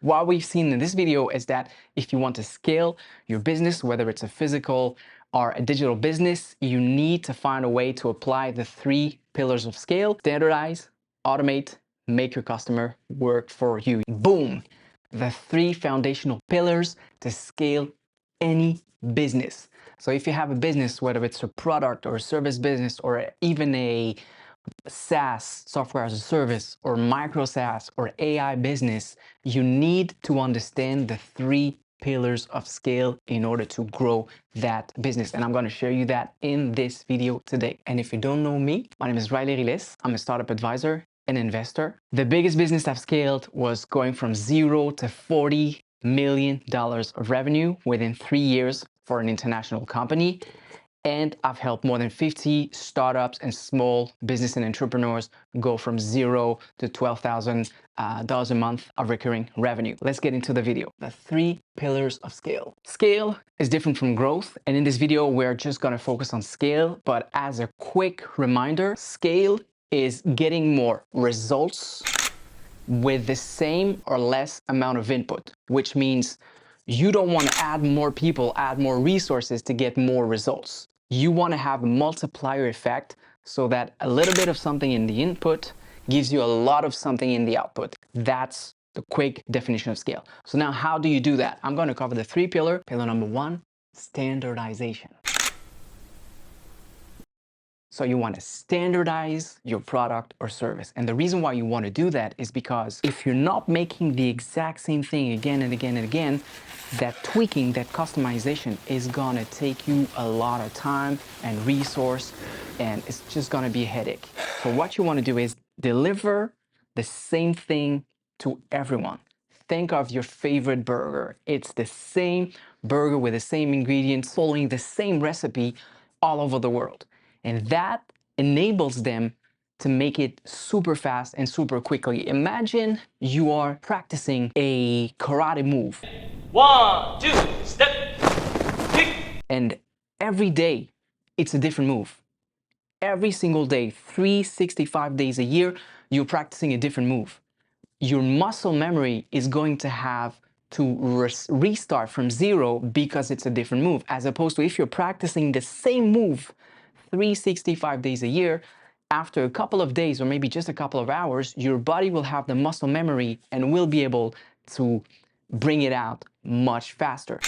What we've seen in this video is that if you want to scale your business, whether it's a physical or a digital business, you need to find a way to apply the 3 pillars of scale: standardize, automate, make your customer work for you. Boom! The 3 foundational pillars to scale any business. So if you have a business, whether it's a product or a service business or even a SaaS, software as a service, or micro SaaS or AI business, you need to understand the 3 pillars of scale in order to grow that business. And I'm going to show you that in this video today. And if you don't know me, my name is Riley Riles. I'm a startup advisor and investor. The biggest business I've scaled was going from 0 to $40 million of revenue within 3 years for an international company. And I've helped more than 50 startups and small business and entrepreneurs go from 0 to $12,000 a month of recurring revenue. Let's get into the video. The 3 pillars of scale. Scale is different from growth. And in this video, we're just going to focus on scale. But as a quick reminder, scale is getting more results with the same or less amount of input, which means you don't want to add more people, add more resources to get more results. You want to have a multiplier effect so that a little bit of something in the input gives you a lot of something in the output. That's the quick definition of scale. So now how do you do that? I'm going to cover the 3 pillars. Pillar number 1, standardization. So you want to standardize your product or service. And the reason why you want to do that is because if you're not making the exact same thing again and again and again, that tweaking, that customization is going to take you a lot of time and resource, and it's just going to be a headache. So what you want to do is deliver the same thing to everyone. Think of your favorite burger. It's the same burger with the same ingredients, following the same recipe all over the world. And that enables them to make it super fast and super quickly. Imagine you are practicing a karate move. 1, 2, step, kick. And every day, it's a different move. Every single day, 365 days a year, you're practicing a different move. Your muscle memory is going to have to restart from 0 because it's a different move, as opposed to if you're practicing the same move 365 days a year, after a couple of days or maybe just a couple of hours, your body will have the muscle memory and will be able to bring it out much faster.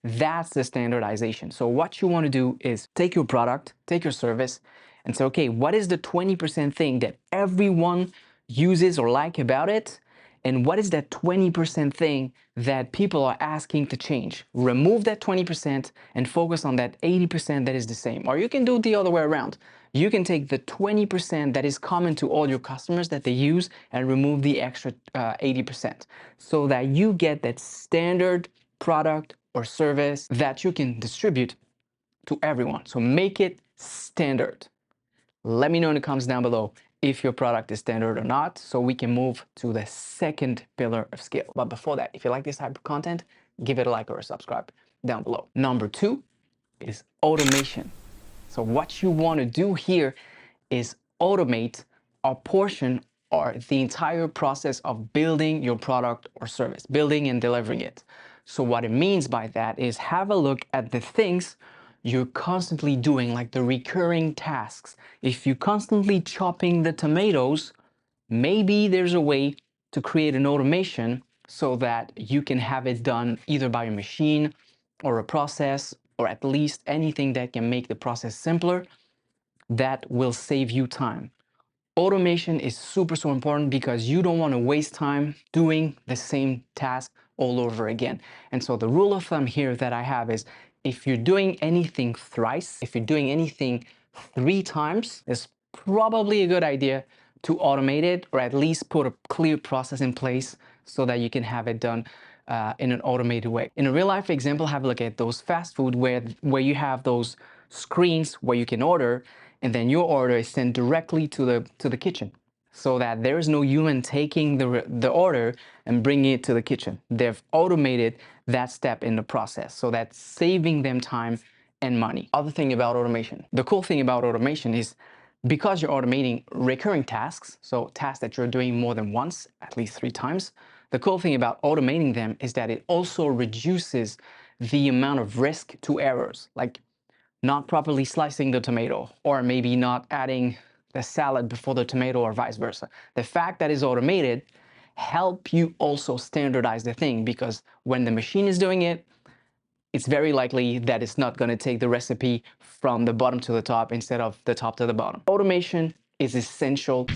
That's the standardization. So what you want to do is take your product, take your service, and say, okay, what is the 20% thing that everyone uses or like about it? And what is that 20% thing that people are asking to change? Remove that 20% and focus on that 80% that is the same. Or you can do it the other way around. You can take the 20% that is common to all your customers that they use and remove the extra 80% so that you get that standard product or service that you can distribute to everyone. So make it standard. Let me know in the comments down below if your product is standard or not, so we can move to the 2nd pillar of scale. But before that, if you like this type of content, give it a like or a subscribe down below. Number 2 is automation. So what you want to do here is automate a portion or the entire process of building your product or service, building and delivering it. So what it means by that is have a look at the things you're constantly doing, like the recurring tasks. If you're constantly chopping the tomatoes, maybe there's a way to create an automation so that you can have it done either by a machine or a process, or at least anything that can make the process simpler that will save you time. Automation is so important because you don't want to waste time doing the same task all over again. And so the rule of thumb here that I have is if you're doing anything thrice, if you're doing anything 3 times, it's probably a good idea to automate it, or at least put a clear process in place so that you can have it done in an automated way. In a real life example, have a look at those fast food where you have those screens where you can order, and then your order is sent directly to the kitchen, so that there is no human taking the order and bringing it to the kitchen. They've automated that step in the process, so that's saving them time and money. Other thing about automation. The cool thing about automation is Because you're automating recurring tasks, so tasks that you're doing more than once, at least 3 times, the cool thing about automating them is that it also reduces the amount of risk to errors, like not properly slicing the tomato, or maybe not adding the salad before the tomato, or vice versa. The fact that it's automated help you also standardize the thing, because when the machine is doing it, it's very likely that it's not going to take the recipe from the bottom to the top instead of the top to the bottom. Automation is essential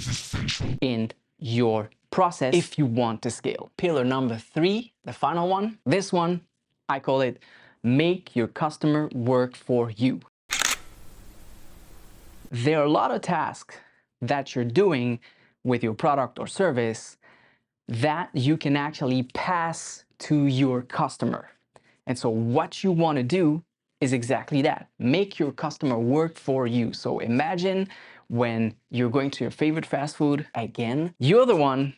in your process if you want to scale. Pillar number 3, the final one, this one, I call it make your customer work for you. There are a lot of tasks that you're doing with your product or service that you can actually pass to your customer. And so what you want to do is exactly that. Make your customer work for you. So imagine when you're going to your favorite fast food again, you're the one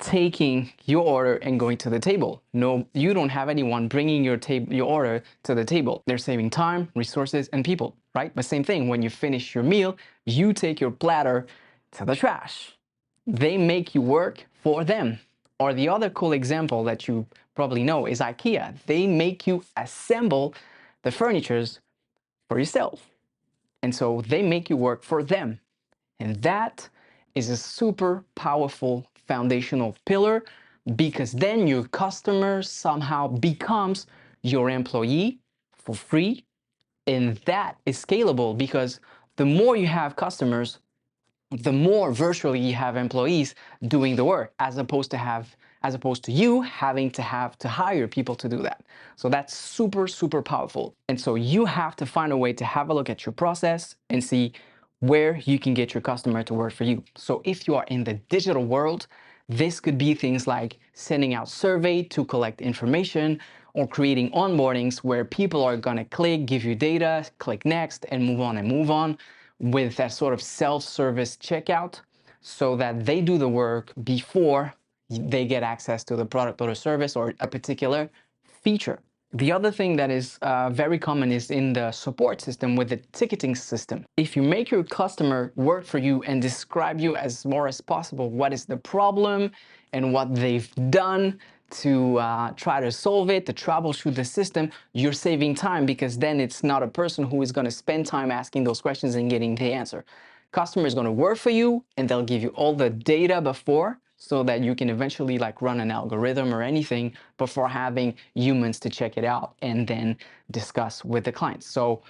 taking your order and going to the table. No, you don't have anyone bringing your order to the table. They're saving time, resources, and people, right? But same thing, when you finish your meal, you take your platter to the trash. They make you work for them. Or the other cool example that you probably know is IKEA. They make you assemble the furnitures for yourself. And so they make you work for them. And that is a super powerful foundational pillar, because then your customer somehow becomes your employee for free. And that is scalable, because the more you have customers, the more virtually you have employees doing the work, as opposed to you having to hire people to do that. So that's super, super powerful. And so you have to find a way to have a look at your process and see where you can get your customer to work for you. So if you are in the digital world, this could be things like sending out survey to collect information, or creating onboardings where people are gonna click, give you data, click next, and move on with that sort of self-service checkout, so that they do the work before they get access to the product or the service or a particular feature. The other thing that is very common is in the support system with the ticketing system. If you make your customer work for you and describe you as more as possible what is the problem and what they've done to try to solve it, to troubleshoot the system, you're saving time, because then it's not a person who is going to spend time asking those questions and getting the answer. Customer is going to work for you, and they'll give you all the data before, so that you can eventually like run an algorithm or anything before having humans to check it out and then discuss with the clients. So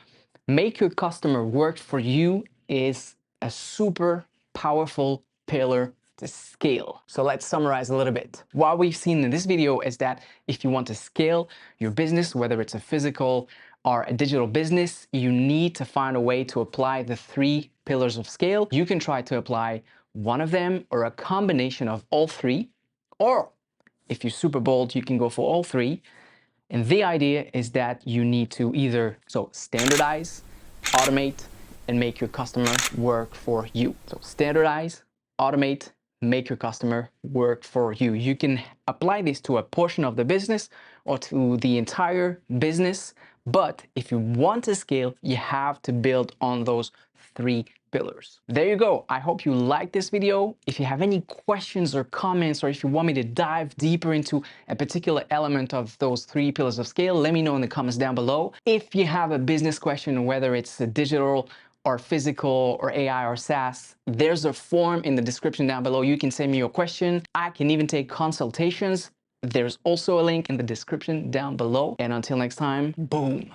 make your customer work for you is a super powerful pillar to scale. So let's summarize a little bit. What we've seen in this video is that if you want to scale your business, whether it's a physical or a digital business, you need to find a way to apply the 3 pillars of scale. You can try to apply one of them or a combination of all 3, or if you're super bold, you can go for all 3. And the idea is that you need to either standardize, automate, and make your customer work for you. So standardize, automate, make your customer work for you. You can apply this to a portion of the business or to the entire business, but if you want to scale, you have to build on those 3 pillars. There you go. I hope you liked this video. If you have any questions or comments, or if you want me to dive deeper into a particular element of those 3 pillars of scale, let me know in the comments down below. If you have a business question, whether it's a digital or physical or AI or SaaS, there's a form in the description down below. You can send me your question. I can even take consultations. There's also a link in the description down below. And until next time, boom.